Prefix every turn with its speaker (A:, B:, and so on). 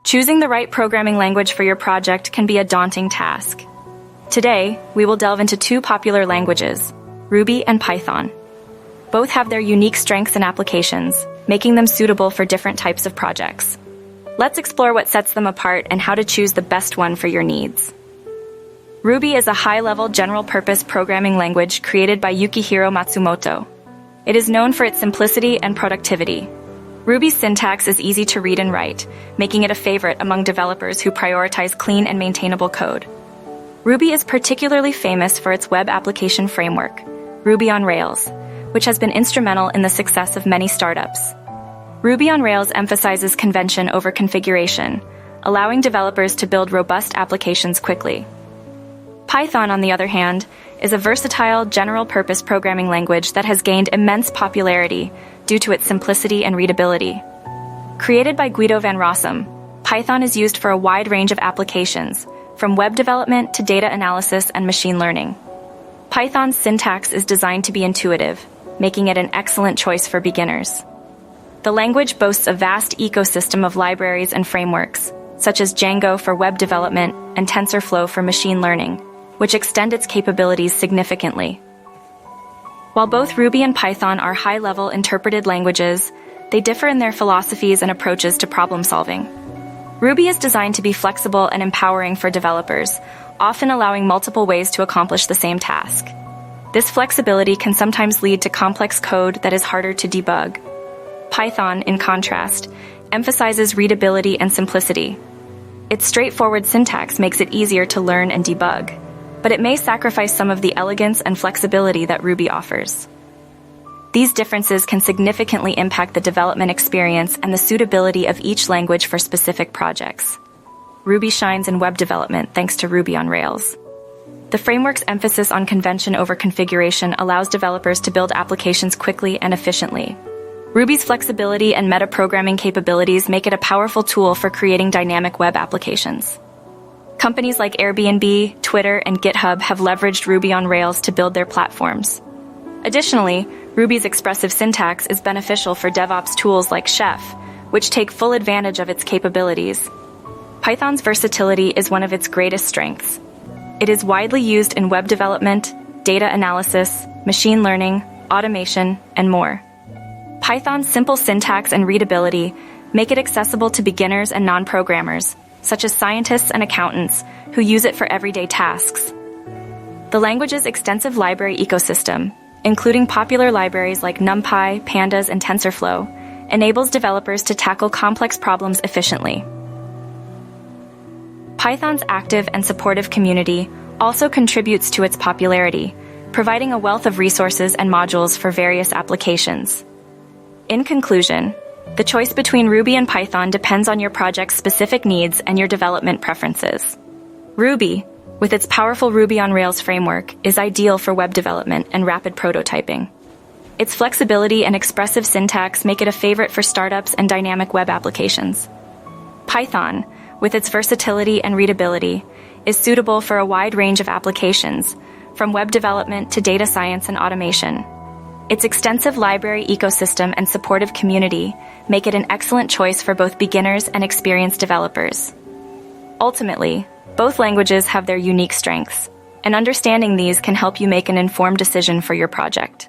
A: Choosing the right programming language for your project can be a daunting task. Today, we will delve into two popular languages, Ruby and Python. Both have their unique strengths and applications, making them suitable for different types of projects. Let's explore what sets them apart and how to choose the best one for your needs. Ruby is a high-level general-purpose programming language created by Yukihiro Matsumoto. It is known for its simplicity and productivity. Ruby's syntax is easy to read and write, making it a favorite among developers who prioritize clean and maintainable code. Ruby is particularly famous for its web application framework, Ruby on Rails, which has been instrumental in the success of many startups. Ruby on Rails emphasizes convention over configuration, allowing developers to build robust applications quickly. Python, on the other hand, is a versatile, general-purpose programming language that has gained immense popularity due to its simplicity and readability. Created by Guido van Rossum, Python is used for a wide range of applications, from web development to data analysis and machine learning. Python's syntax is designed to be intuitive, making it an excellent choice for beginners. The language boasts a vast ecosystem of libraries and frameworks, such as Django for web development and TensorFlow for machine learning, which extend its capabilities significantly. While both Ruby and Python are high-level interpreted languages, they differ in their philosophies and approaches to problem-solving. Ruby is designed to be flexible and empowering for developers, often allowing multiple ways to accomplish the same task. This flexibility can sometimes lead to complex code that is harder to debug. Python, in contrast, emphasizes readability and simplicity. Its straightforward syntax makes it easier to learn and debug, but it may sacrifice some of the elegance and flexibility that Ruby offers. These differences can significantly impact the development experience and the suitability of each language for specific projects. Ruby shines in web development thanks to Ruby on Rails. The framework's emphasis on convention over configuration allows developers to build applications quickly and efficiently. Ruby's flexibility and metaprogramming capabilities make it a powerful tool for creating dynamic web applications. Companies like Airbnb, Twitter, and GitHub have leveraged Ruby on Rails to build their platforms. Additionally, Ruby's expressive syntax is beneficial for DevOps tools like Chef, which take full advantage of its capabilities. Python's versatility is one of its greatest strengths. It is widely used in web development, data analysis, machine learning, automation, and more. Python's simple syntax and readability make it accessible to beginners and non-programmers, such as scientists and accountants, who use it for everyday tasks. The language's extensive library ecosystem, including popular libraries like NumPy, Pandas, and TensorFlow, enables developers to tackle complex problems efficiently. Python's active and supportive community also contributes to its popularity, providing a wealth of resources and modules for various applications. In conclusion, the choice between Ruby and Python depends on your project's specific needs and your development preferences. Ruby, with its powerful Ruby on Rails framework, is ideal for web development and rapid prototyping. Its flexibility and expressive syntax make it a favorite for startups and dynamic web applications. Python, with its versatility and readability, is suitable for a wide range of applications, from web development to data science and automation. Its extensive library ecosystem and supportive community make it an excellent choice for both beginners and experienced developers. Ultimately, both languages have their unique strengths, and understanding these can help you make an informed decision for your project.